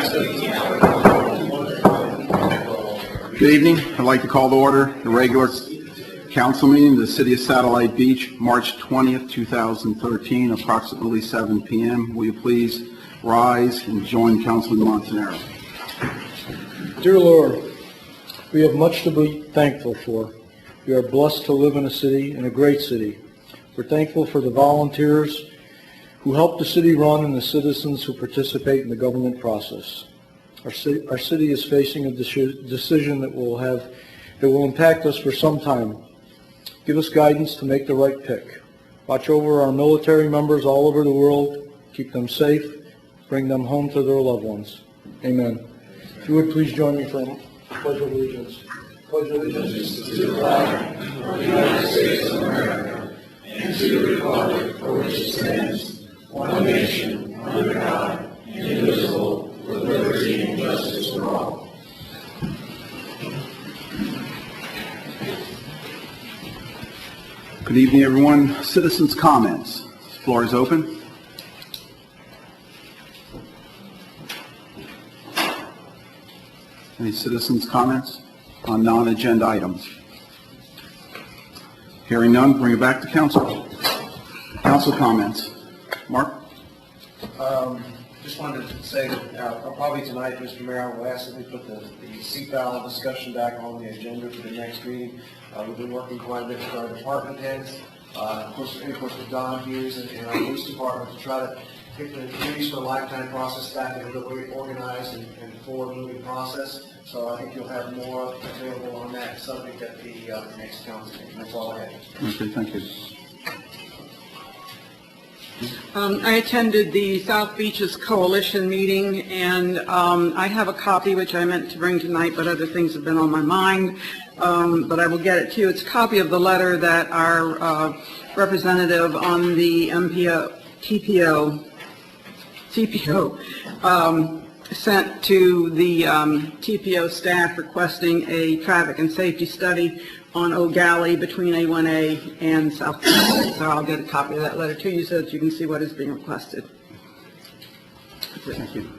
Good evening. I'd like to call to order the regular council meeting of the City of Satellite Beach, March 20th, 2013, approximately 7 p.m. Will you please rise and join Councilman Montanaro? Dear Lord, we have much to be thankful for. We are blessed to live in a city, in a great city. We're thankful for the volunteers who help the city run and the citizens who participate in the government process. Our city is facing a decision that will impact us for some time. Give us guidance to make the right pick. Watch over our military members all over the world. Keep them safe. Bring them home to their loved ones. Amen. If you would please join me for a pledge of allegiance. Pledge allegiance to the flag of the United States of America and to the republic for which it stands, one nation, under God, indivisible, with liberty and justice for all. Good evening, everyone. Citizens' comments. The floor is open. Any citizens' comments on non-agenda items? Hearing none, bring it back to council. Council comments. Mark? Just wanted to say that probably tonight, Mr. Mayor, I will ask that we put the seat valve discussion back on the agenda for the next meeting. We've been working quite a bit with our department heads, of course with Don Hughes and our police department to try to get the Communities for a Lifetime process back in a really organized and forward-moving process. So I think you'll have more available on that subject at the next council meeting. That's all I have. Okay, thank you. I attended the South Beaches Coalition meeting, and I have a copy which I meant to bring tonight, but other things have been on my mind, but I will get it to you. It's a copy of the letter that our representative on the TPO sent to the TPO staff requesting a traffic and safety study on O'Galley between A1A and South Beach. So I'll get a copy of that letter to you so that you can see what is being requested. Thank you.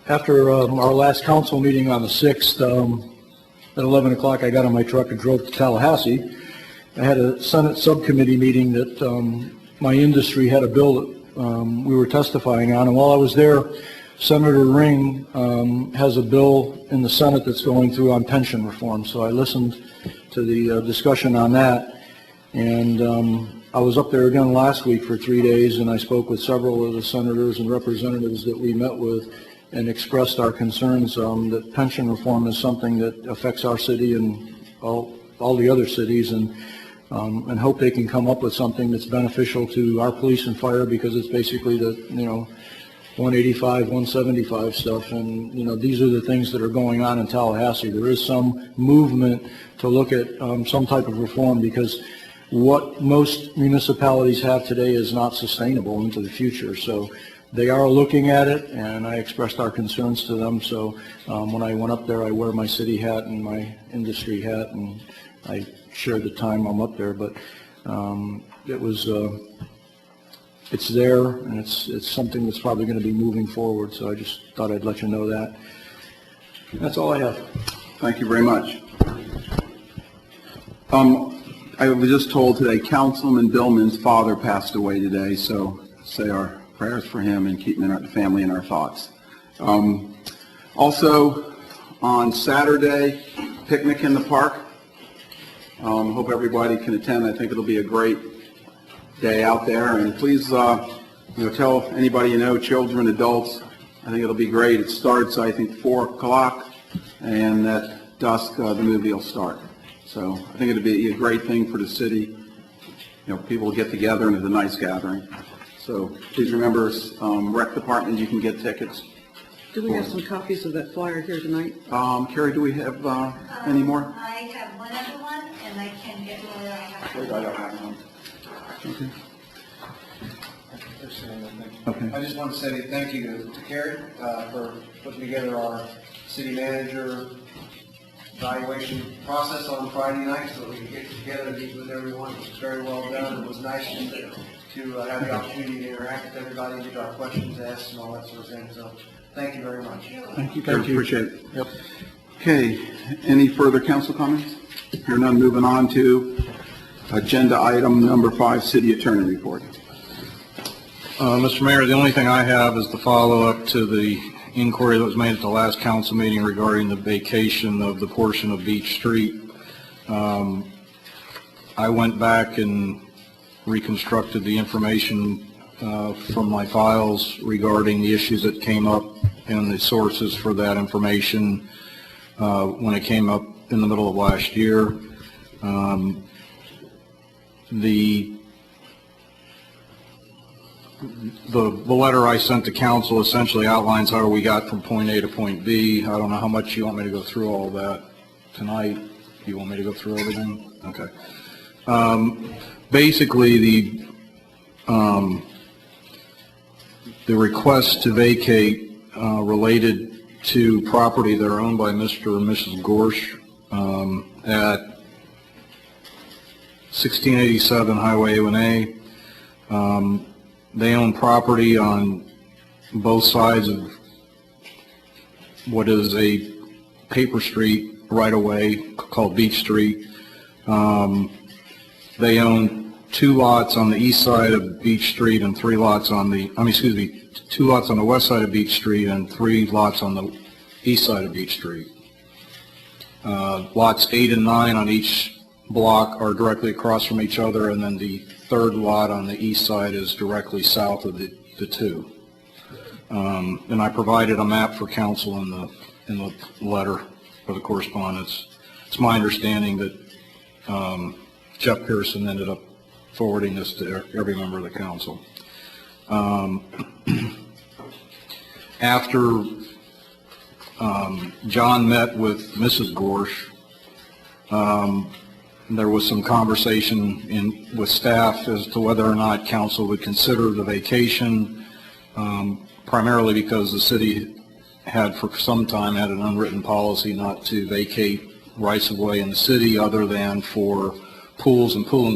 After our last council meeting on the 6th, at 11 o'clock, I got on my truck and drove to Tallahassee. I had a Senate subcommittee meeting that my industry had a bill that we were testifying on, and while I was there, Senator Ring has a bill in the Senate that's going through on pension reform. So I listened to the discussion on that, and I was up there again last week for 3 days, and I spoke with several of the senators and representatives that we met with and expressed our concerns that pension reform is something that affects our city and all the other cities, and hope they can come up with something that's beneficial to our police and fire, because it's basically the 185, 175 stuff, and these are the things that are going on in Tallahassee. There is some movement to look at some type of reform, because what most municipalities have today is not sustainable into the future. So they are looking at it, and I expressed our concerns to them. So when I went up there, I wear my city hat and my industry hat, and I share the time I'm up there. But it was. It's there, and it's something that's probably going to be moving forward, so I just thought I'd let you know that. That's all I have. Thank you very much. I was just told today Councilman Billman's father passed away today, so say our prayers for him and keep him in our family in our thoughts. Also, on Saturday, picnic in the park. Hope everybody can attend. I think it'll be a great day out there, and please tell anybody children, adults. I think it'll be great. It starts, I think, 4 o'clock, and at dusk the movie will start. So I think it'll be a great thing for the city. People will get together and have a nice gathering. So please remember, rec department, you can get tickets. Do we have some copies of that flyer here tonight? Carrie, do we have any more? I have one other one, and I can get one that I have. I don't have one. Okay. Okay. I just want to say thank you to Carrie for putting together our city manager evaluation process on Friday night so that we could get together and meet with everyone. It was very well done. It was nice to have the opportunity to interact with everybody and get our questions asked and all that sort of thing. So Thank you very much. Thank you. Appreciate it. Yep. Okay, any further council comments? Here none, moving on to agenda item number 5, city attorney report. Mr. Mayor, the only thing I have is the follow-up to the inquiry that was made at the last council meeting regarding the vacation of the portion of Beach Street. I went back and reconstructed the information from my files regarding the issues that came up and the sources for that information when it came up in the middle of last year. The letter I sent to council essentially outlines how we got from point A to point B. I don't know how much you want me to go through all that tonight. You want me to go through everything? Okay. Basically, the request to vacate related to property that are owned by Mr. and Mrs. Gorsh at 1687 Highway A1A. They own property on both sides of what is a paper street right-of-way called Beach Street. They own 2 lots on the east side of Beach Street and 3 lots on the, 2 lots on the west side of Beach Street and 3 lots on the east side of Beach Street. Lots 8 and 9 on each block are directly across from each other, and then the 3rd lot on the east side is directly south of the 2. And I provided a map for council in the letter for the correspondence. It's my understanding that Jeff Pearson ended up forwarding this to every member of the council. After John met with Mrs. Gorsh, there was some conversation with staff as to whether or not council would consider the vacation, primarily because the city had for some time had an unwritten policy not to vacate rights of way in the city other than for pools and pool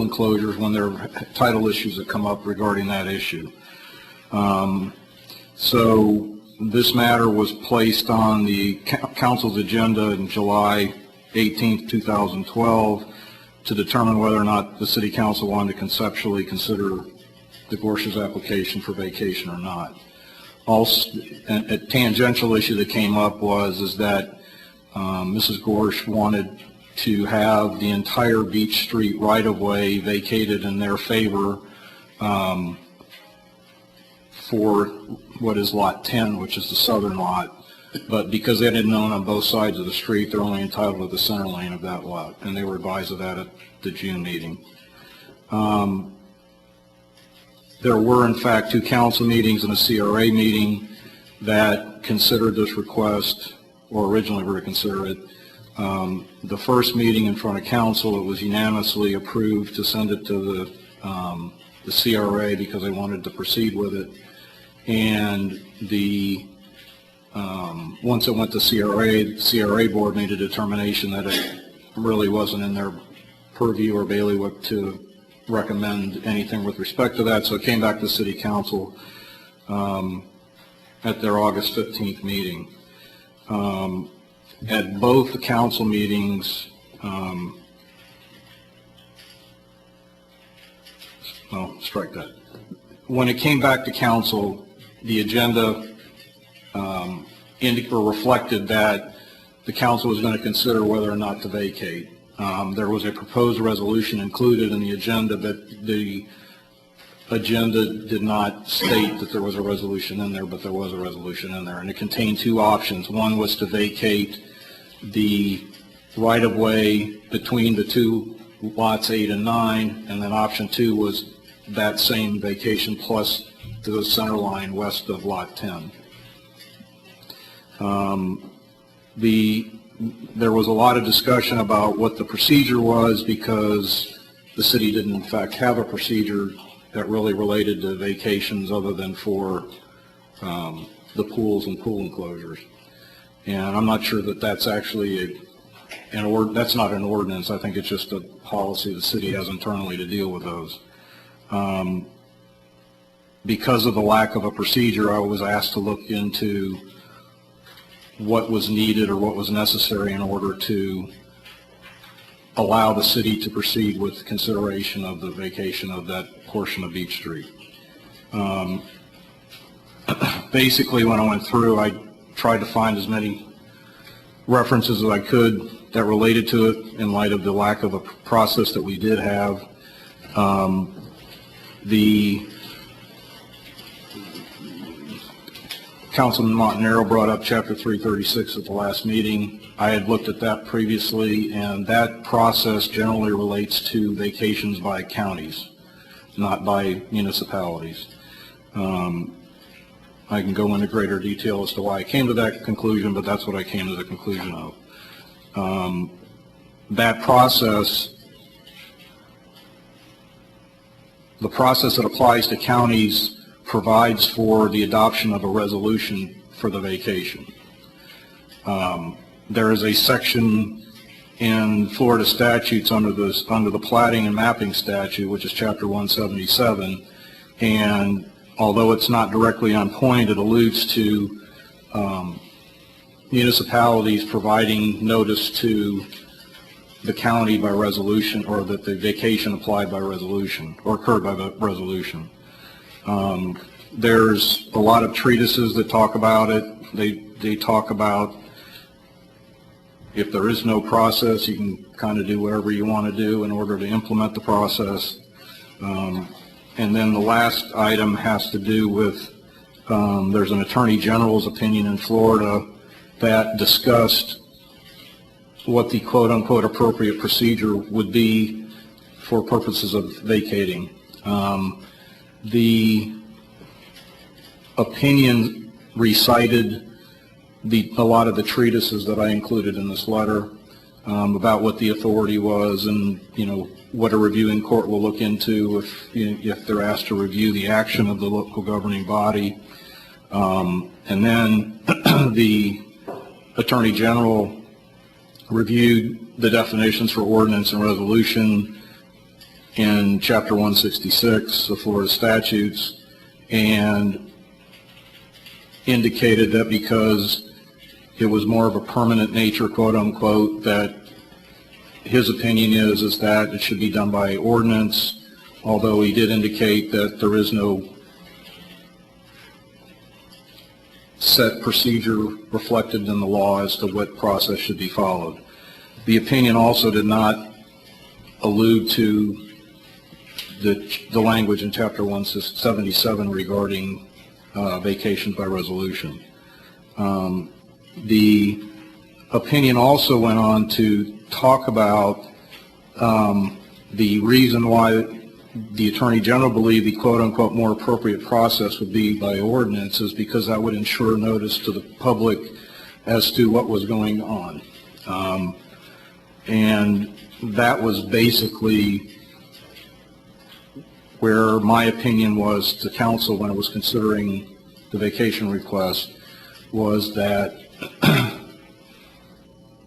enclosures when there are title issues that come up regarding that issue. So this matter was placed on the council's agenda in July 18th, 2012 to determine whether or not the city council wanted to conceptually consider the Gorsh's application for vacation or not. Also, a tangential issue that came up is that Mrs. Gorsh wanted to have the entire Beach Street right-of-way vacated in their favor for what is Lot 10, which is the southern lot. But because they didn't own on both sides of the street, they're only entitled to the center lane of that lot, and they were advised of that at the June meeting. There were, in fact, 2 council meetings and a CRA meeting that considered this request, or originally were to consider it. The first meeting in front of council, it was unanimously approved to send it to the CRA because they wanted to proceed with it. And once it went to CRA, the CRA board made a determination that it really wasn't in their purview or bailiwick to recommend anything with respect to that, so it came back to City Council at their August 15th meeting. At both the council meetings, strike that. When it came back to council, the agenda reflected that the council was going to consider whether or not to vacate. There was a proposed resolution included in the agenda, but the agenda did not state that there was a resolution in there, but there was a resolution in there, and it contained 2 options. One was to vacate the right-of-way between the 2 lots 8 and 9, and then option 2 was that same vacation plus the center line west of lot 10. There was a lot of discussion about what the procedure was because the city didn't in fact have a procedure that really related to vacations other than for the pools and pool enclosures. And I'm not sure that that's actually that's not an ordinance. I think it's just a policy the city has internally to deal with those. because of the lack of a procedure, I was asked to look into what was needed or what was necessary in order to allow the city to proceed with consideration of the vacation of that portion of Beach Street. Basically, when I went through, I tried to find as many references as I could that related to it in light of the lack of a process that we did have. The Councilman Montanaro brought up Chapter 336 at the last meeting. I had looked at that previously, and that process generally relates to vacations by counties, not by municipalities. I can go into greater detail as to why I came to that conclusion, but that's what I came to the conclusion of. That process, the process that applies to counties, provides for the adoption of a resolution for the vacation. There is a section in Florida statutes under the Platting and Mapping Statute, which is Chapter 177, and although it's not directly on point, it alludes to municipalities providing notice to the county by resolution, or that the vacation applied by resolution or occurred by the resolution. There's a lot of treatises that talk about it. They talk about if there is no process, you can kind of do whatever you want to do in order to implement the process. And then the last item has to do with, there's an Attorney General's opinion in Florida that discussed what the quote-unquote appropriate procedure would be for purposes of vacating. The opinion recited a lot of the treatises that I included in this letter about what the authority was, and what a reviewing court will look into if they're asked to review the action of the local governing body. And then the Attorney General reviewed the definitions for ordinance and resolution in Chapter 166 of Florida statutes, and indicated that because it was more of a permanent nature, quote unquote, that his opinion is that it should be done by ordinance, although he did indicate that there is no set procedure reflected in the law as to what process should be followed. The opinion also did not allude to the language in Chapter 177 regarding vacations by resolution. The opinion also went on to talk about the reason why the Attorney General believed the quote-unquote more appropriate process would be by ordinance is because that would ensure notice to the public as to what was going on. And that was basically where my opinion was to council when it was considering the vacation request, was that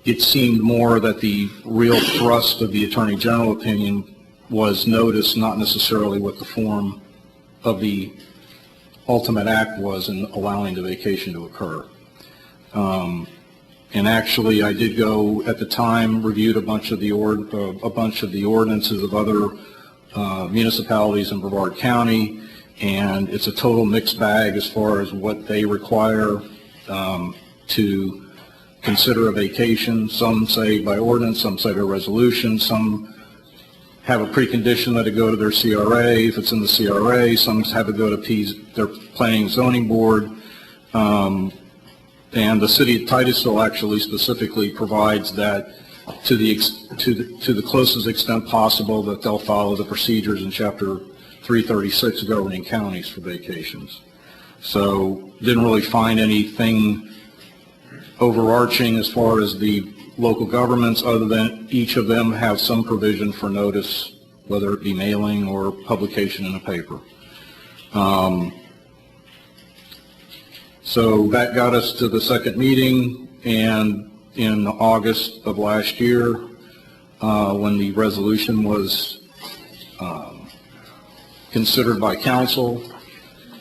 it seemed more that the real thrust of the Attorney General opinion was notice, not necessarily what the form of the ultimate act was in allowing the vacation to occur. And actually, I did go at the time, reviewed a bunch of the ordinances of other municipalities in Brevard County, and it's a total mixed bag as far as what they require to consider a vacation. Some say by ordinance, some say by resolution, some have a precondition that it go to their CRA if it's in the CRA, some have it go to their planning and zoning board, and the city of Titusville actually specifically provides that to the closest extent possible that they'll follow the procedures in Chapter 336 governing counties for vacations. So didn't really find anything overarching as far as the local governments, other than each of them have some provision for notice, whether it be mailing or publication in a paper. So that got us to the second meeting, and in August of last year, when the resolution was considered by council,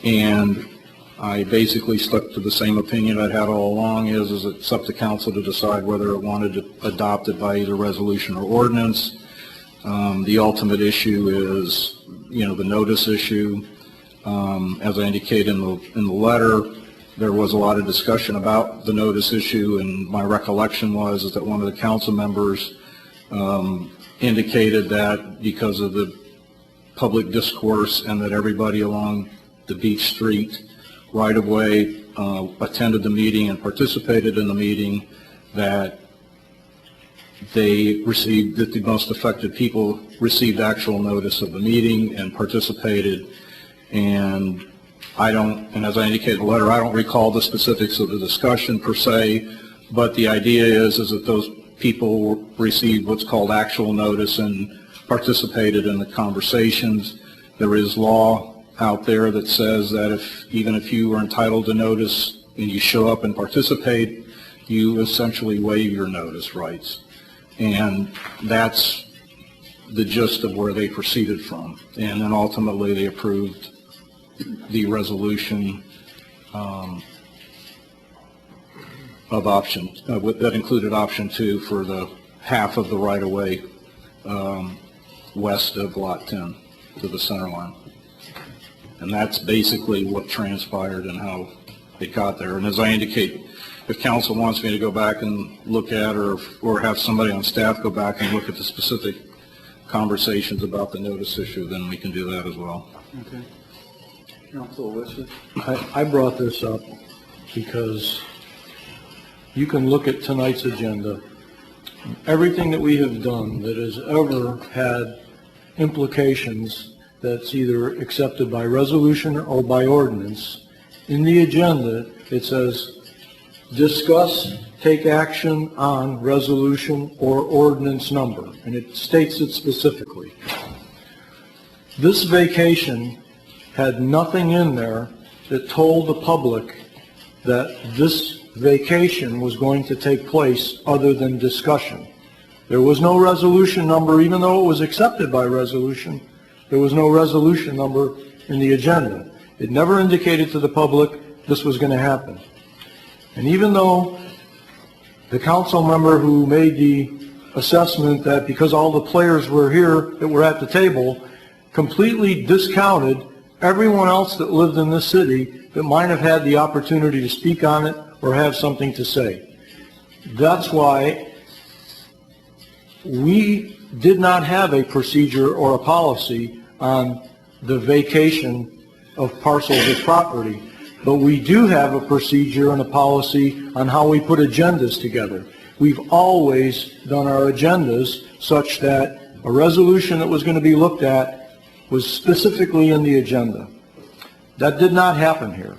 And I basically stuck to the same opinion I'd had all along, is it's up to council to decide whether it wanted to adopt it by either resolution or ordinance. The ultimate issue is, the notice issue. As I indicated in the letter, there was a lot of discussion about the notice issue, and my recollection was that one of the council members indicated that because of the public discourse and that everybody along the Beach Street right-of-way attended the meeting and participated in the meeting, that the most affected people received actual notice of the meeting and participated. And as I indicated in the letter, I don't recall the specifics of the discussion per se, but the idea is that those people received what's called actual notice and participated in the conversations. There is law out there that says that even if you are entitled to notice and you show up and participate, you essentially waive your notice rights. And that's the gist of where they proceeded from. And then ultimately they approved the resolution of option, that included option 2 for the half of the right-of-way west of Lot 10 to the center line. And that's basically what transpired and how it got there. And as I indicate, if council wants me to go back and look at, or have somebody on staff go back and look at the specific conversations about the notice issue, then we can do that as well. Okay. Council Wilson? I brought this up because you can look at tonight's agenda. Everything that we have done that has ever had implications that's either accepted by resolution or by ordinance, in the agenda it says discuss, take action on resolution or ordinance number, and it states it specifically. This vacation had nothing in there that told the public that this vacation was going to take place other than discussion. There was no resolution number, even though it was accepted by resolution. There was no resolution number in the agenda. It never indicated to the public this was going to happen. And even though the council member who made the assessment that because all the players were here that were at the table completely discounted everyone else that lived in this city that might have had the opportunity to speak on it or have something to say. That's why we did not have a procedure or a policy on the vacation of parcels of property, but we do have a procedure and a policy on how we put agendas together. We've always done our agendas such that a resolution that was going to be looked at was specifically in the agenda. That did not happen here.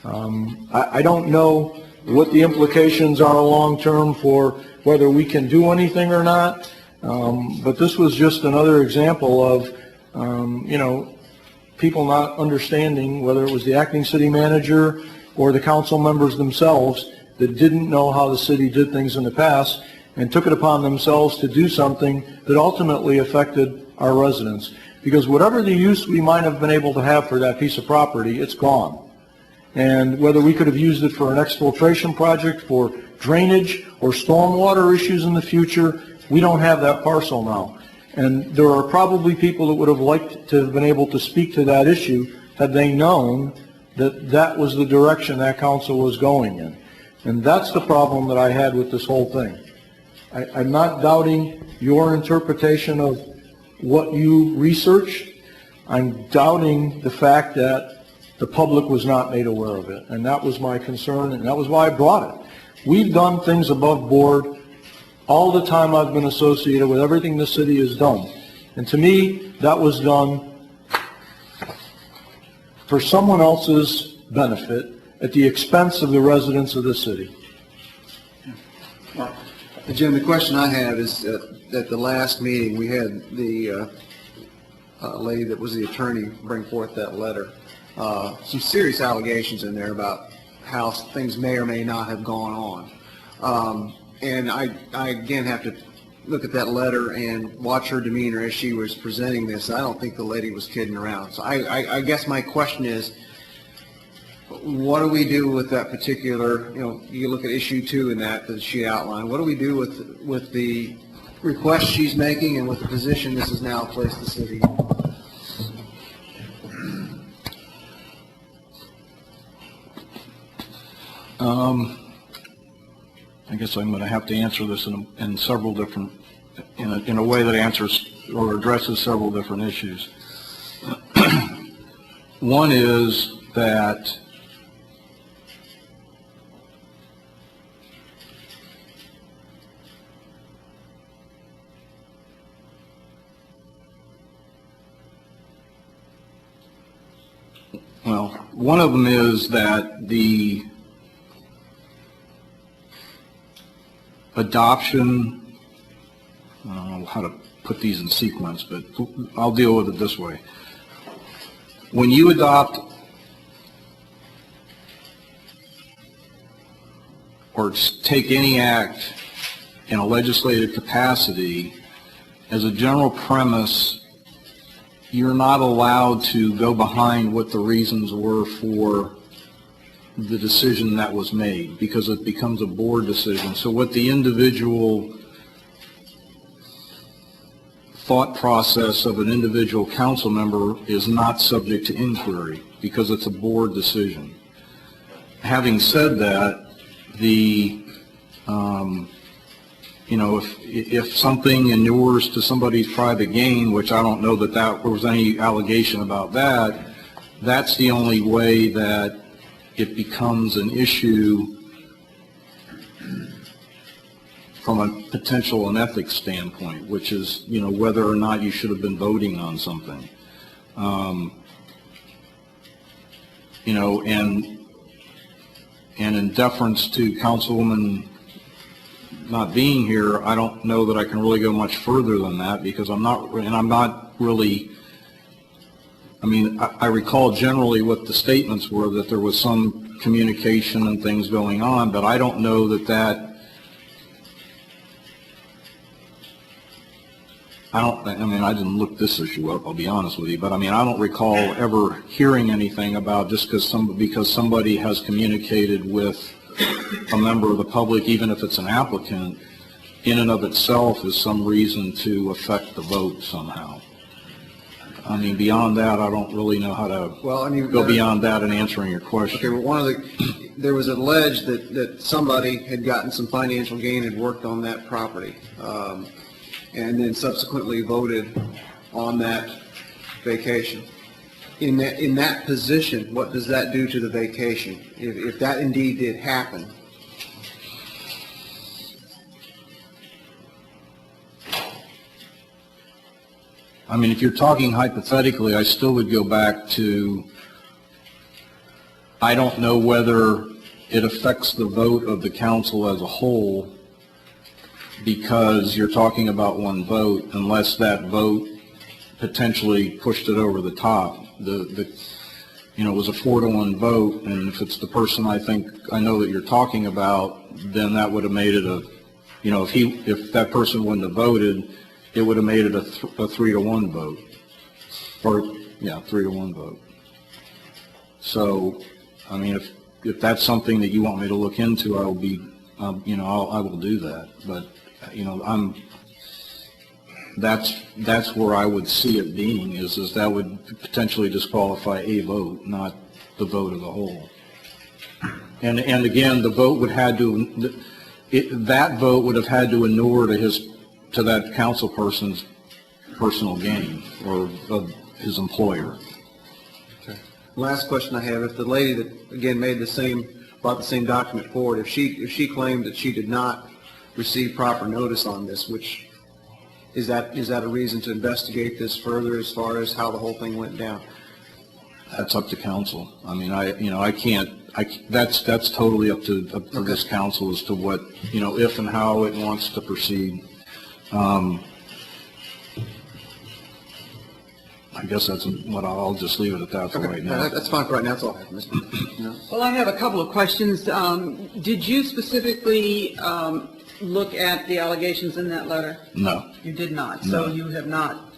I don't know what the implications are long-term for whether we can do anything or not, but this was just another example of, people not understanding whether it was the acting city manager or the council members themselves that didn't know how the city did things in the past and took it upon themselves to do something that ultimately affected our residents. Because whatever the use we might have been able to have for that piece of property, it's gone. And whether we could have used it for an exfiltration project, for drainage, or stormwater issues in the future, we don't have that parcel now. And there are probably people that would have liked to have been able to speak to that issue had they known that that was the direction that council was going in. And that's the problem that I had with this whole thing. I'm not doubting your interpretation of what you researched. I'm doubting the fact that the public was not made aware of it. And that was my concern, and that was why I brought it. We've done things above board all the time I've been associated with everything the city has done. And to me, that was done for someone else's benefit at the expense of the residents of the city. Jim, the question I have is at the last meeting, we had the lady that was the attorney bring forth that letter. Some serious allegations in there about how things may or may not have gone on. And I again have to look at that letter and watch her demeanor as she was presenting this. I don't think the lady was kidding around. So I guess my question is, what do we do with that particular, you look at issue 2 in that she outlined, what do we do with the request she's making and with the position this has now placed the city in? I guess I'm going to have to answer this in several different, in a way that answers or addresses several different issues. One is that one of them is that the adoption, I don't know how to put these in sequence, but I'll deal with it this way. When you adopt or take any act in a legislative capacity, as a general premise, you're not allowed to go behind what the reasons were for the decision that was made, because it becomes a board decision. So what the individual thought process of an individual council member is not subject to inquiry, because it's a board decision. Having said that, if something inures to somebody's private gain, which I don't know that there was any allegation about that, that's the only way that it becomes an issue from a potential and ethics standpoint, which is, whether or not you should have been voting on something. And in deference to Councilwoman not being here, I don't know that I can really go much further than that, because I'm not really, I recall generally what the statements were, that there was some communication and things going on, but I don't know that I didn't look this issue up, I'll be honest with you, but I don't recall ever hearing anything about just because somebody has communicated with a member of the public, even if it's an applicant, in and of itself is some reason to affect the vote somehow. Beyond that, I don't really know how to go beyond that in answering your question. Okay, well, there was alleged that somebody had gotten some financial gain and worked on that property, and then subsequently voted on that vacation. In that position, what does that do to the vacation, if that indeed did happen? If you're talking hypothetically, I still would go back to, I don't know whether it affects the vote of the council as a whole, because you're talking about one vote, unless that vote potentially pushed it over the top. It was a 4-to-1 vote, and if it's the person I know that you're talking about, then that would have made it if that person wouldn't have voted, it would have made it a 3-to-1 vote, or 3-to-1 vote. So, if that's something that you want me to look into, I will be, I will do that. But, that's where I would see it being, is that would potentially disqualify a vote, not the vote of the whole. And again, the vote would have that vote would have had to inure to that council person's personal gain, or of his employer. Okay. Last question I have: if the lady that again brought the same document forward, if she claimed that she did not receive proper notice on this, which is that a reason to investigate this further as far as how the whole thing went down? That's up to council. I can't. That's totally up to this council as to what if and how it wants to proceed. I guess that's what I'll just leave it at that for right now. That's fine for right now. That's all I have, Mr. Well, I have a couple of questions. Did you specifically look at the allegations in that letter? No. You did not. No. So you have not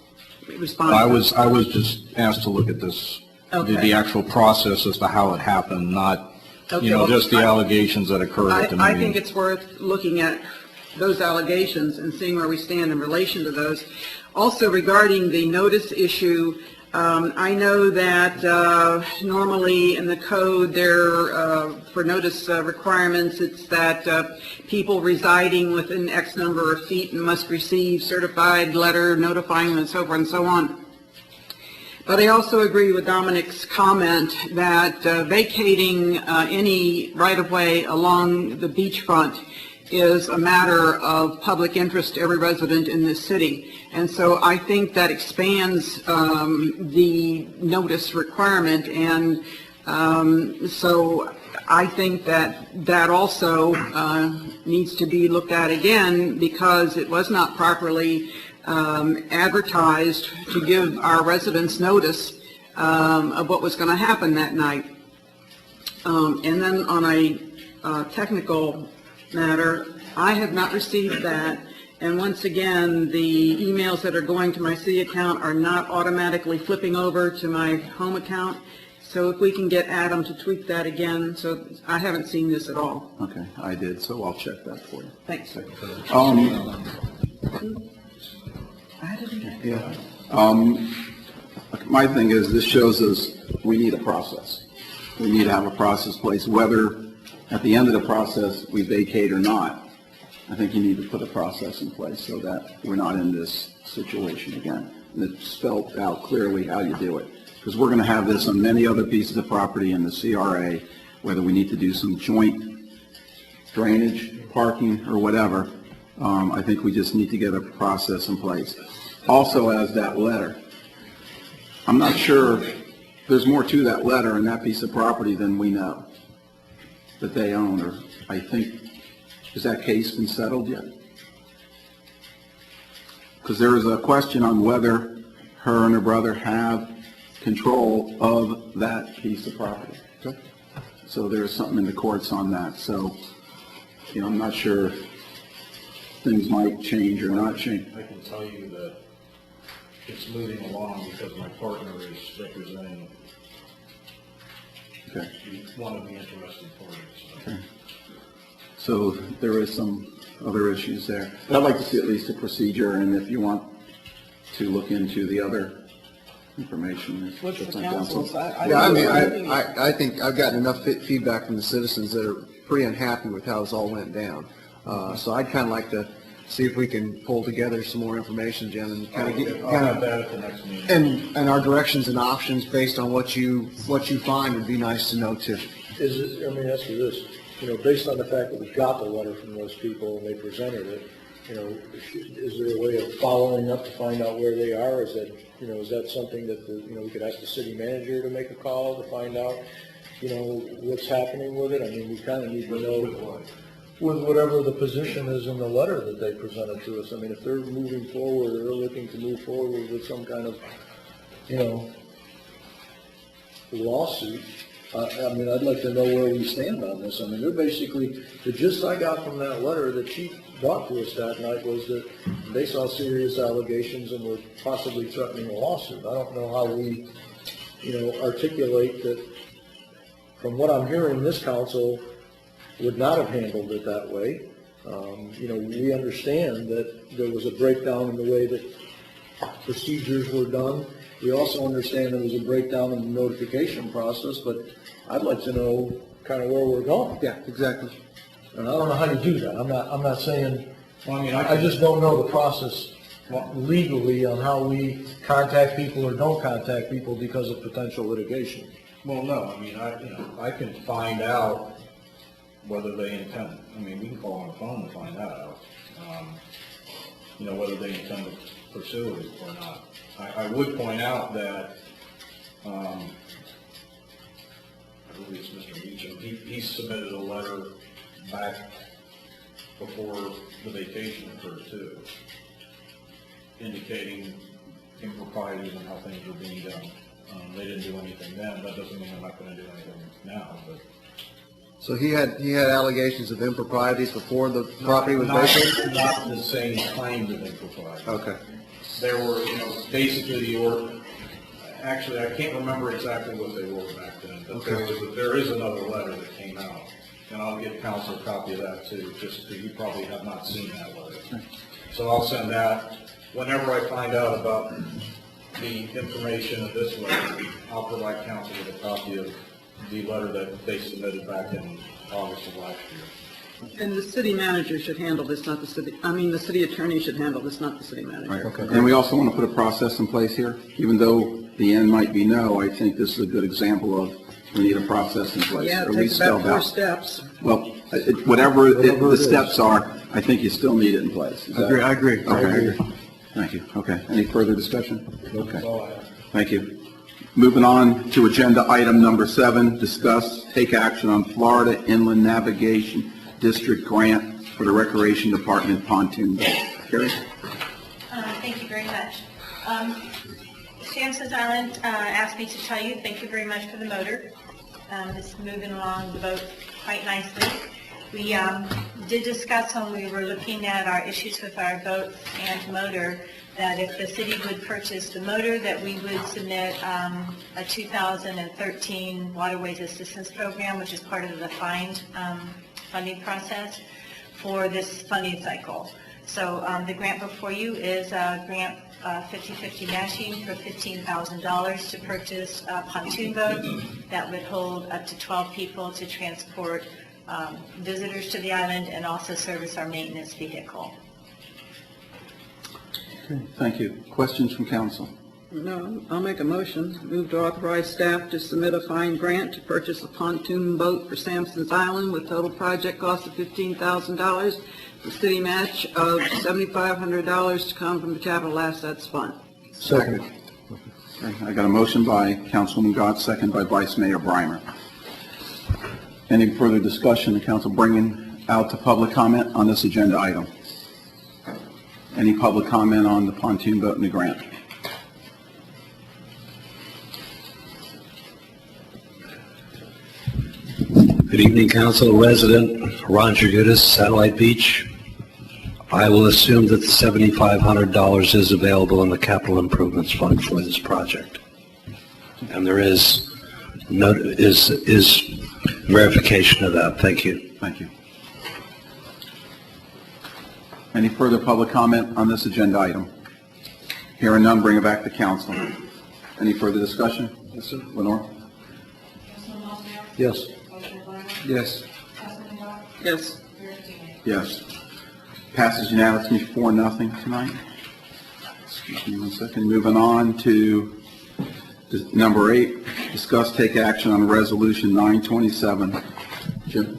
responded. I was just asked to look at this Okay. actual process as to how it happened, not, Okay, you know, well, just the allegations that occurred at the meeting. I think it's worth looking at those allegations and seeing where we stand in relation to those. Also regarding the notice issue, I know that normally in the code there, for notice requirements, it's that people residing within X number of feet must receive certified letter notifying them and so forth and so on. But I also agree with Dominic's comment that vacating any right-of-way along the beachfront is a matter of public interest to every resident in this city. And so I think that expands the notice requirement, and so I think that also needs to be looked at again, because it was not properly advertised to give our residents notice of what was going to happen that night. And then on a technical matter, I have not received that, and once again, the emails that are going to my city account are not automatically flipping over to my home account. So if we can get Adam to tweak that again, so I haven't seen this at all. Okay, I did, so I'll check that for you. Thanks. Yeah. My thing is, this shows us we need a process. We need to have a process place, whether at the end of the process we vacate or not. I think you need to put a process in place so that we're not in this situation again. And it's spelled out clearly how you do it. Because we're going to have this on many other pieces of property in the CRA, whether we need to do some joint drainage, parking, or whatever. I think we just need to get a process in place. Also, as that letter, I'm not sure, there's more to that letter and that piece of property than we know that they own, or I think, has that case been settled yet? Because there is a question on whether her and her brother have control of that piece of property. Okay. So there's something in the courts on that. So, you know, I'm not sure if things might change or not change. I can tell you that it's moving along because my partner is representing one of the interested parties. Okay. So there is some other issues there. But I'd like to see at least a procedure, and if you want to look into the other information. What's the that's on council's? Yeah, I mean, I think I've gotten enough feedback from the citizens that are pretty unhappy with how this all went down. So I'd kind of like to see if we can pull together some more information, Jim, and kind of get, I'll have that at the next meeting. and our directions and options based on what you find would be nice to know too. Is it, let me ask you this, you know, based on the fact that we got the letter from those people and they presented it, you know, is there a way of following up to find out where they are? Is that, you know, is that something that, you know, we could ask the city manager to make a call to find out, you know, what's happening with it? I mean, we kind of need to know with whatever the position is in the letter that they presented to us. I mean, if they're moving forward, or they're looking to move forward with some kind of, you know, lawsuit, I mean, I'd like to know where we stand on this. I mean, they're basically, the gist I got from that letter that Chief brought to us that night was that they saw serious allegations and were possibly threatening a lawsuit. I don't know how we, you know, articulate that. From what I'm hearing, this council would not have handled it that way. You know, we understand that there was a breakdown in the way that procedures were done. We also understand there was a breakdown in the notification process, but I'd like to know kind of where we're going. Yeah, exactly. And I don't know how to do that. I'm not saying, Well, I mean, I just don't know the process legally on how we contact people or don't contact people because of potential litigation. Well, no, I mean, I can find out whether they intend, I mean, we can call on the phone to find out, you know, whether they intend to pursue it or not. I would point out that, I believe it's Mr. Meacham, he submitted a letter back before the vacation occurred too, indicating improprieties and how things were being done. They didn't do anything then. That doesn't mean they're not going to do anything now. But So he had allegations of improprieties before the property was vacated? Not the same claims of impropriety. Okay. There were, you know, basically Actually, I can't remember exactly what they were back then, but there is another letter that came out, and I'll get council a copy of that too, just because you probably have not seen that letter. So I'll send that. Whenever I find out about the information of this letter, I'll provide council with a copy of the letter that they submitted back in August of last year. And the city manager should handle this, not the city, I mean, the city attorney should handle this, not the city manager. Right. And we also want to put a process in place here. Even though the end might be no, I think this is a good example of we need a process in place. Yeah, or it at takes least about spelled 4 out. steps. Well, whatever Whatever the it is. steps are, I think you still need it in place. Is that- I agree. Okay. Thank you. Okay. Any further discussion? Okay. That's all I have. Thank you. Moving on to agenda item number 7, discuss, take action on Florida Inland Navigation District grant for the Recreation Department pontoon boat. Carrie? Thank you very much. Sampson's Island asked me to tell you, thank you very much for the motor. It's moving along the boat quite nicely. We did discuss when we were looking at our issues with our boat and motor, that if the city would purchase the motor, that we would submit a 2013 Waterways Assistance Program, which is part of the funding process for this funding cycle. So the grant before you is a grant 50/50 matching for $15,000 to purchase a pontoon boat that would hold up to 12 people to transport visitors to the island and also service our maintenance vehicle. Thank you. Questions from council? No, I'll make a motion. Move to authorize staff to submit a fine grant to purchase a pontoon boat for Sampson's Island with total project cost of $15,000. The city match of $7,500 to come from the Capital Assets Fund. Second. Okay, I got a motion by Councilwoman Gott, second by Vice Mayor Breimer. Any further discussion, the council bringing out to public comment on this agenda item? Any public comment on the pontoon boat and the grant? Good evening, council. Resident Ron Judis, Satellite Beach. I will assume that the $7,500 is available in the capital improvements fund for this project. And there is verification of that. Thank you. Thank you. Any further public comment on this agenda item? Hearing none, bring it back to council. Any further discussion? Yes, sir. Lenore? Yes. Yes. Yes. Yes. Passes unanimously 4-0 tonight. Excuse me one second. Moving on to number 8, discuss, take action on Resolution 927. Jim?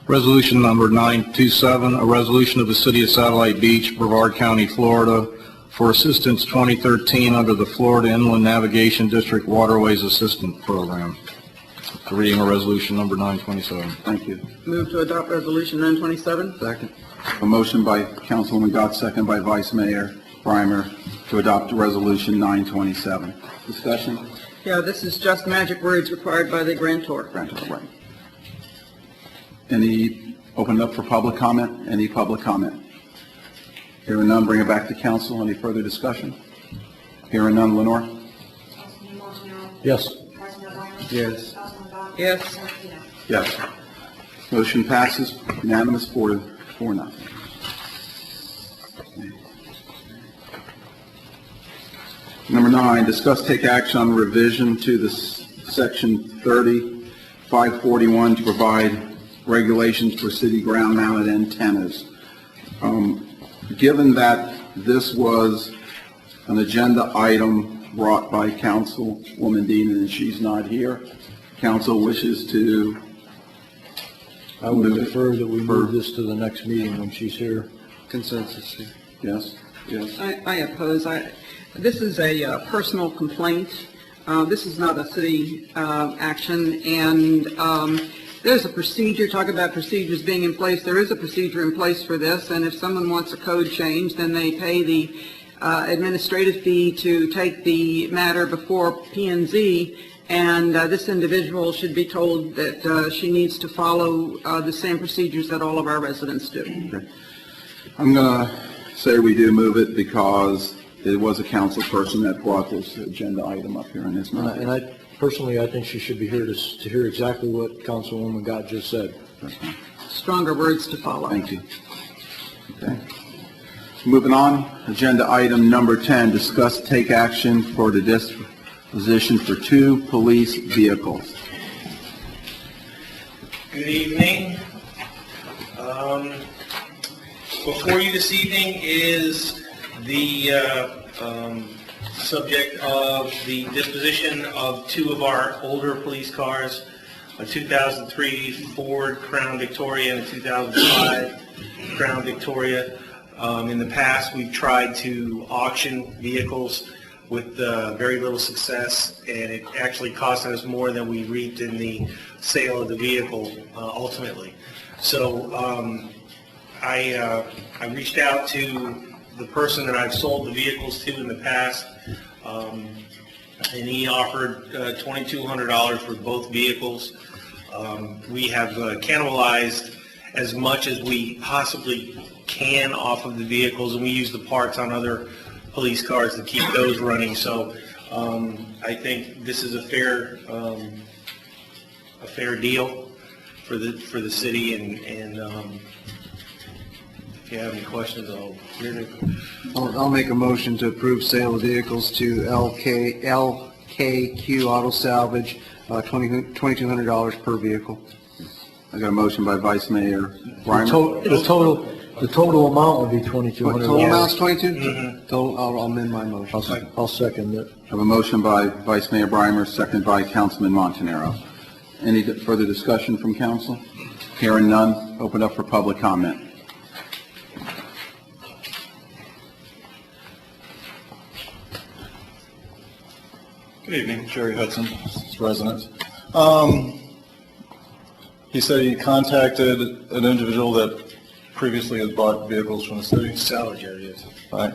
Resolution number 927, a resolution of the City of Satellite Beach, Brevard County, Florida, for Assistance 2013 under the Florida Inland Navigation District Waterways Assistance Program. Reading of resolution number 927. Thank you. Move to adopt resolution 927. Second. A motion by Councilwoman Gott, second by Vice Mayor Breimer to adopt Resolution 927. Discussion? Yeah, this is just magic words required by the grantor. Granted, right. Any, open it up for public comment? Any public comment? Hearing none, bring it back to council. Any further discussion? Hearing none, Lenore? Yes. Yes. Yes. Yes. Motion passes unanimous 4-0. Number 9, discuss, take action on revision to the section 30-541 to provide regulations for city ground-mounted antennas. Given that this was an agenda item brought by Councilwoman Dean and she's not here, council wishes to I would prefer that we move this to the next meeting when she's here. consensus. Yes, yes. I oppose. This is a personal complaint. This is not a city action, and there's a procedure. Talk about procedures being in place. There is a procedure in place for this, and if someone wants a code change, then they pay the administrative fee to take the matter before P&Z, and this individual should be told that she needs to follow the same procedures that all of our residents do. Okay. I'm going to say we do move it because it was a council person that brought this agenda item up here, and it's not. And I, personally, I think she should be here to hear exactly what Councilwoman Gott just said. Stronger words to follow. Thank you. Okay. Moving on, agenda item number 10, discuss take action for the disposition for 2 police vehicles. Good evening. Before you this evening is the subject of the disposition of 2 of our older police cars, a 2003 Ford Crown Victoria and a 2005 Crown Victoria. In the past, we've tried to auction vehicles with very little success, and it actually cost us more than we reaped in the sale of the vehicle ultimately. So I reached out to the person that I've sold the vehicles to in the past, and he offered $2,200 for both vehicles. We have cannibalized as much as we possibly can off of the vehicles, and we use the parts on other police cars to keep those running. So I think this is a fair deal for the city, and if you have any questions, I'll make a motion to approve sale of vehicles to LKQ Auto Salvage, $2,200 per vehicle. I got a motion by Vice Mayor Breimer. The total amount would be $2,200. Total amount's 22? Total, I'll amend my motion. I'll second it. I have a motion by Vice Mayor Breimer, seconded by Councilman Montanaro. Any further discussion from council? Hearing none, open up for public comment. Good evening, Jerry Hudson, resident. He said he contacted an individual that previously has bought vehicles from the city. salvage areas. Right.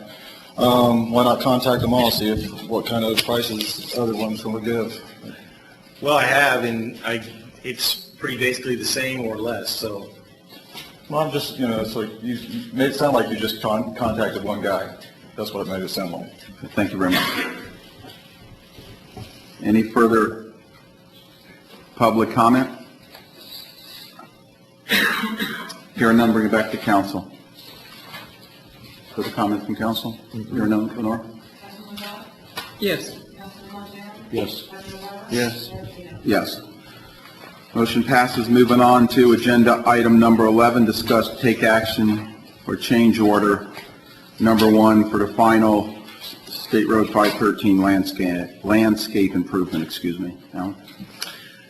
Why not contact them all, see what kind of prices other ones will give? Well, I have, and it's pretty basically the same or less, so. Well, I'm just, it's like, you made it sound like you just contacted one guy. That's what it made it sound like. Thank you very much. Any further public comment? Hearing none, bring it back to council. Further comment from council? Hearing none, Lenore? Yes. Yes. Yes. Yes. Motion passes. Moving on to agenda item number 11, discuss take action for change order number 1 for the final State Road 513 landscape improvement, Alan?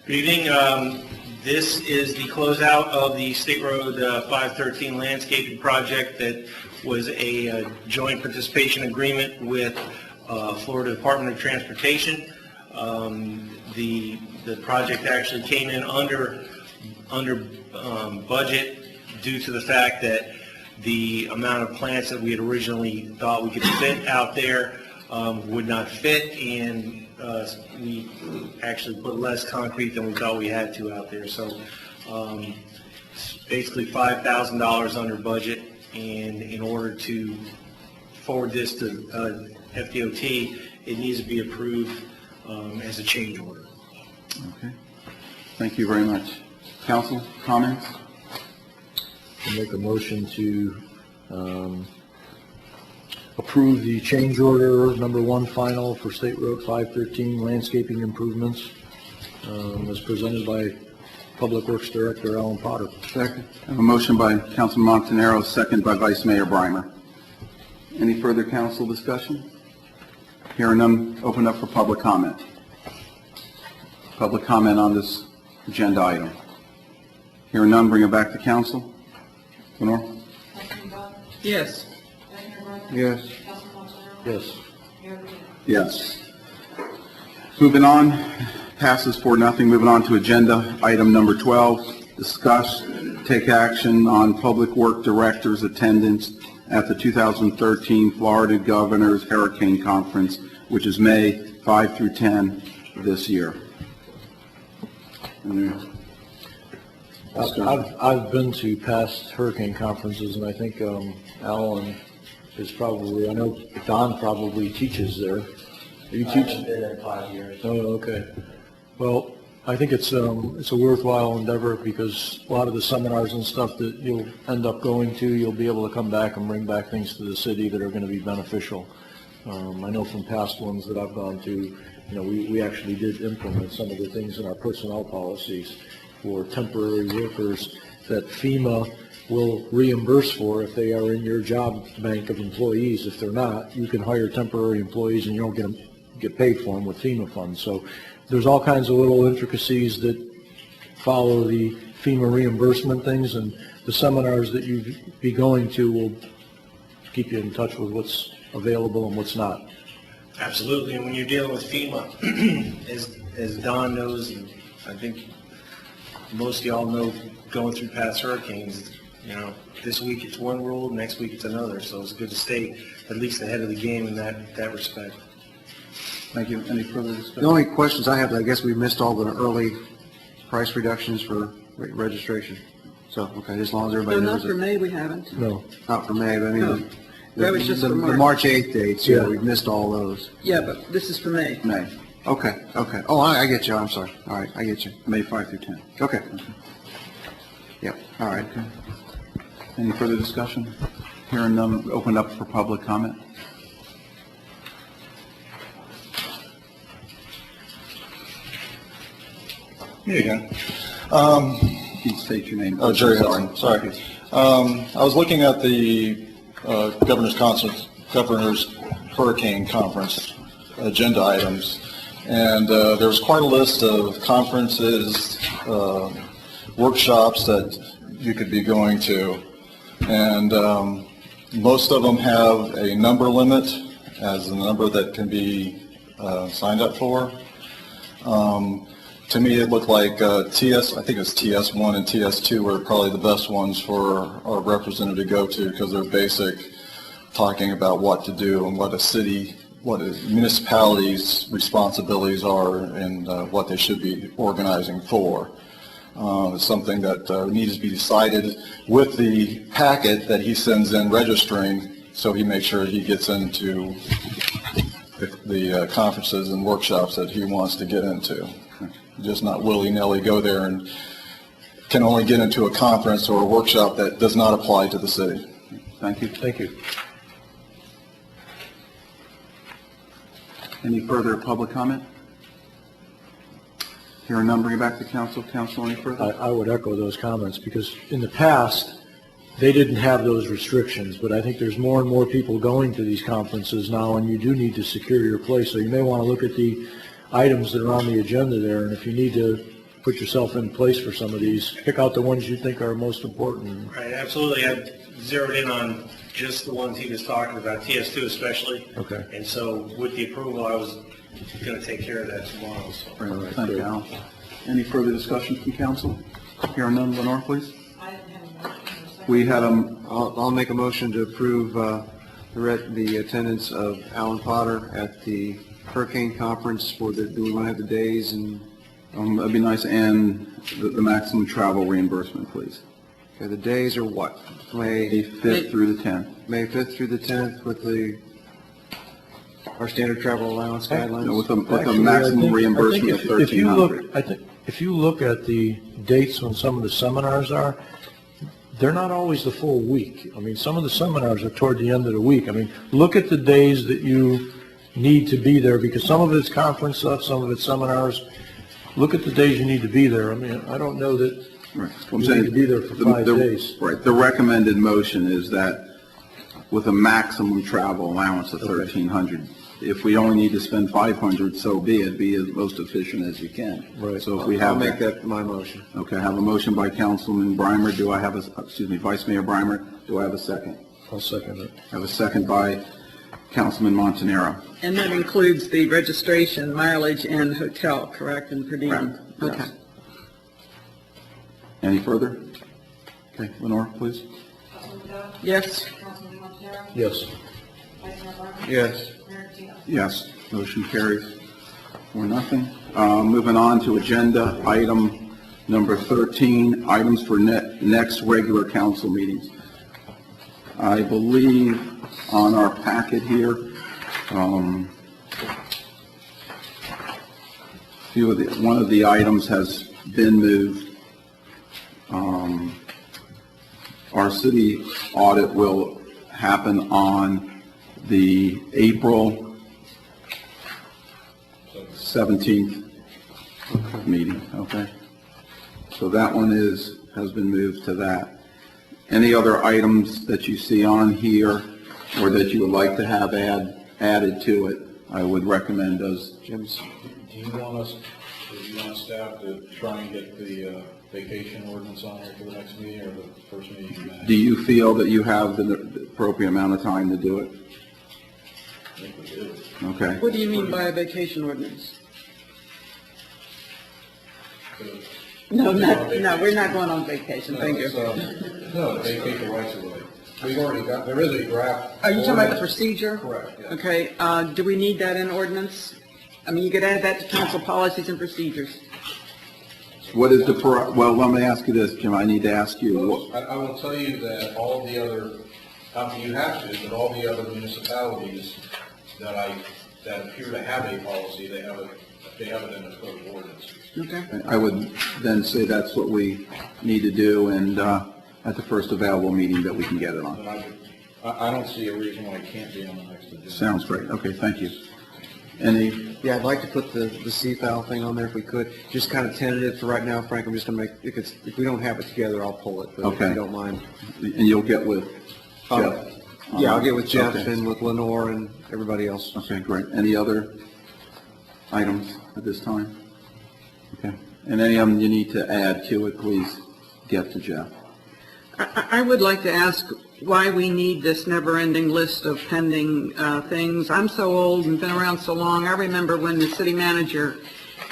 Good evening. This is the closeout of the State Road 513 landscaping project that was a joint participation agreement with Florida Department of Transportation. The project actually came in under budget due to the fact that the amount of plants that we had originally thought we could fit out there would not fit, and we actually put less concrete than we thought we had to out there. So basically $5,000 under budget, and in order to forward this to FDOT, it needs to be approved as a change order. Okay. Thank you very much. Council, comments? I'll make a motion to approve the change order number 1 final for State Road 513 landscaping improvements as presented by Public Works Director Alan Potter. Second. I have a motion by Councilman Montanaro, second by Vice Mayor Breimer. Any further council discussion? Hearing none, open up for public comment. Public comment on this agenda item. Hearing none, bring it back to council. Lenore? Yes. Yes. Yes. Yes. Moving on, passes 4-0. Moving on to agenda item number 12, discuss, take action on Public Work Director's attendance at the 2013 Florida Governor's Hurricane Conference, which is May 5 through 10 this year. I've been to past hurricane conferences, and I think Al and is probably, I know Don probably teaches there. Are you teaching? I've been there 5 years. Oh, okay. Well, I think it's a worthwhile endeavor because a lot of the seminars and stuff that you'll end up going to, you'll be able to come back and bring back things to the city that are going to be beneficial. I know from past ones that I've gone to, we actually did implement some of the things in our personnel policies for temporary workers that FEMA will reimburse for if they are in your job bank of employees. If they're not, you can hire temporary employees and you don't get paid for them with FEMA funds. So there's all kinds of little intricacies that follow the FEMA reimbursement things, and the seminars that you'll be going to will keep you in touch with what's available and what's not. Absolutely, and when you're dealing with FEMA, as Don knows, and I think most of y'all know, going through past hurricanes, this week it's one rule, next week it's another, so it's good to stay at least ahead of the game in that respect. Thank you. Any further discussion? The only questions I have, I guess we missed all the early price reductions for registration. So, okay, as long as No, everybody not knows for it. May, we haven't. No. Not for May, but I mean, No. That was just for the March. March 8th dates, yeah, Yeah. we've missed all those. Yeah, but this is for May. May. Okay. Oh, I get you, I'm sorry. All right, I get you. May 5 through 10. Okay. Yep, all right. Any further discussion? Hearing none, open up for public comment. Yeah, again. Please state your name. Oh, Jerry Sorry. Hudson, sorry. I was looking at the Governor's Hurricane Conference agenda items, and there was quite a list of conferences, workshops that you could be going to, and most of them have a number limit as the number that can be signed up for. To me, it looked like I think it was TS1 and TS2 were probably the best ones for our representative to go to because they're basic, talking about what to do and what a municipality's responsibilities are and what they should be organizing for. It's something that needs to be decided with the packet that he sends in registering, so he makes sure he gets into the conferences and workshops that he wants to get into. Just not willy-nilly go there and can only get into a conference or a workshop that does not apply to the city. Thank you. Thank you. Any further public comment? Hearing none, bring it back to council. Council, any further? I would echo those comments because in the past, they didn't have those restrictions, but I think there's more and more people going to these conferences now, and you do need to secure your place. So you may want to look at the items that are on the agenda there, and if you need to put yourself in place for some of these, pick out the ones you think are most important. Right, absolutely. I zeroed in on just the ones he was talking about, TS2 especially. Okay. And so with the approval, I was going to take care of that tomorrow. So. All right, thank you, Al. Any further discussion from council? Hearing none, Lenore, please. We had I'll make a motion to approve the attendance of Alan Potter at the Hurricane Conference for do we want to have the days and? that'd be nice, and the maximum travel reimbursement, please. Okay, the days are what? May May 5th through the 10th. 5th through the 10th with our standard travel allowance guidelines? No, with a Actually, maximum I think reimbursement of if you look, $1,300. I think if you look at the dates when some of the seminars are, they're not always the full week. I mean, some of the seminars are toward the end of the week. I mean, look at the days that you need to be there because some of it's conference stuff, some of it's seminars. Look at the days you need to be there. I mean, I don't know that Right. you need to be there for 5 days. Right. The recommended motion is that with a maximum travel allowance of $1,300, if we only need to spend $500, so be it. Be as most efficient as you can. Right. So if we I'll have make that my motion. Okay, I have a motion by Councilman Brimer. Do I have Vice Mayor Brimer, do I have a second? I'll second it. I have a second by Councilman Montanaro. And that includes the registration, mileage, and hotel, correct, and per diem? Correct, yes. Okay. Any further? Okay, Lenore, please. Yes. Yes. Yes. Yes, motion carries 4-0. Moving on to agenda item number 13, items for next regular council meetings. I believe on our packet here. One of the items has been moved. Our city audit will happen on the April 17th meeting, okay? So that one has been moved to that. Any other items that you see on here or that you would like to have added to it, I would recommend those. Jim's. Do you want staff to try and get the vacation ordinance on there for the next meeting or the first meeting in May? Do you feel that you have the appropriate amount of time to do it? I think we do. Okay. What do you mean by a vacation ordinance? No, we're not going on vacation, thank you. No, to vacate the rights of way. We've already got, there is a draft. Are you talking about the procedure? Correct, yeah. Okay, do we need that in ordinance? I mean, you could add that to council policies and procedures. What is well, let me ask you this, Jim, I need to ask you. I will tell you that all the other, you have to, but all the other municipalities that appear to have a policy, they have it in the code of ordinance. Okay. I would then say that's what we need to do, and at the first available meeting that we can get it on. But I don't see a reason why it can't be on the next agenda. Sounds great. Okay, thank you. Yeah, I'd like to put the CFAL thing on there if we could. Just kind of tentative for right now, Frank. I'm just going to make, if we don't have it together, I'll pull it, but if Okay. you don't mind. And you'll get with Jeff? Yeah, I'll get with Jeff Okay. and with Lenore and everybody else. Okay, great. Any other items at this time? Okay. And any of them you need to add to it, please get to Jeff. I would like to ask why we need this never-ending list of pending things. I'm so old and been around so long. I remember when the city manager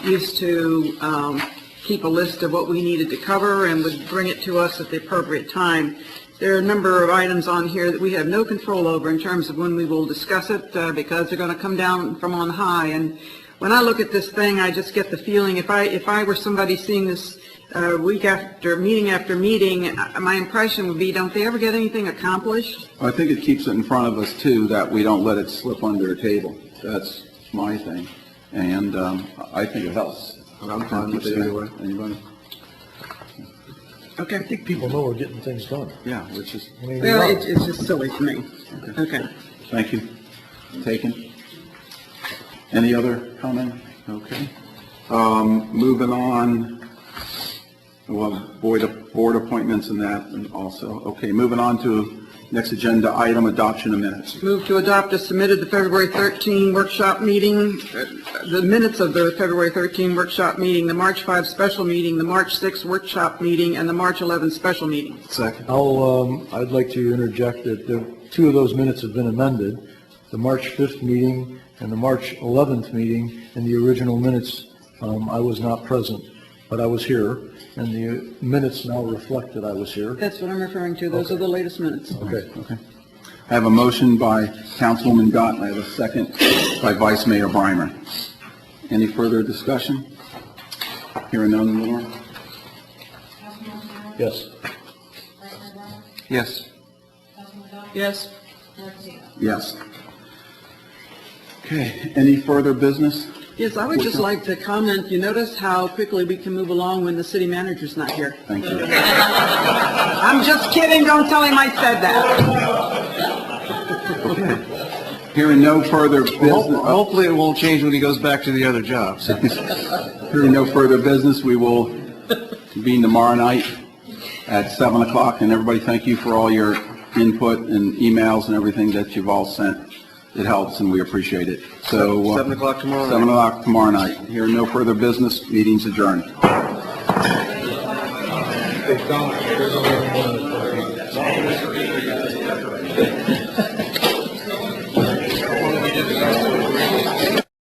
used to keep a list of what we needed to cover and would bring it to us at the appropriate time. There are a number of items on here that we have no control over in terms of when we will discuss it because they're going to come down from on high. And when I look at this thing, I just get the feeling if I were somebody seeing this week after meeting, my impression would be, don't they ever get anything accomplished? I think it keeps it in front of us, too, that we don't let it slip under the table. That's my thing. And I think it helps. I'm fine with it either way. Anybody? I think people know we're getting things done. Yeah, which is, I mean, Well, it's just silly to me. Okay. thank you. Taken. Any other comment? Okay. Moving on. Well, board appointments and that and also. Okay, moving on to next agenda item, adoption of minutes. Move to adopt as submitted the February 13 workshop meeting, the minutes of the February 13 workshop meeting, the March 5 special meeting, the March 6 workshop meeting, and the March 11 special meeting. Second. I'd like to interject that two of those minutes have been amended. The March 5th meeting and the March 11th meeting, in the original minutes, I was not present, but I was here, and the minutes now reflect that I was here. That's what I'm referring to. Those are the latest minutes. Okay. Okay. I have a motion by Councilwoman Gott, and I have a second by Vice Mayor Breimer. Any further discussion? Hearing none, Lenore? Yes. Yes. Yes? Yes. Okay, any further business? Yes, I would just like to comment, you notice how quickly we can move along when the city manager's not here. Thank you. I'm just kidding, don't tell him I said that. Hearing no further business, Hopefully it won't change when he goes back to the other job. hearing no further business, we will convene tomorrow night at 7 o'clock. And everybody, thank you for all your input and emails and everything that you've all sent. It helps, and we appreciate it. So 7 o'clock tomorrow night. 7 o'clock tomorrow night. Hearing no further business, meeting's adjourned. Hey, Don, there's only one.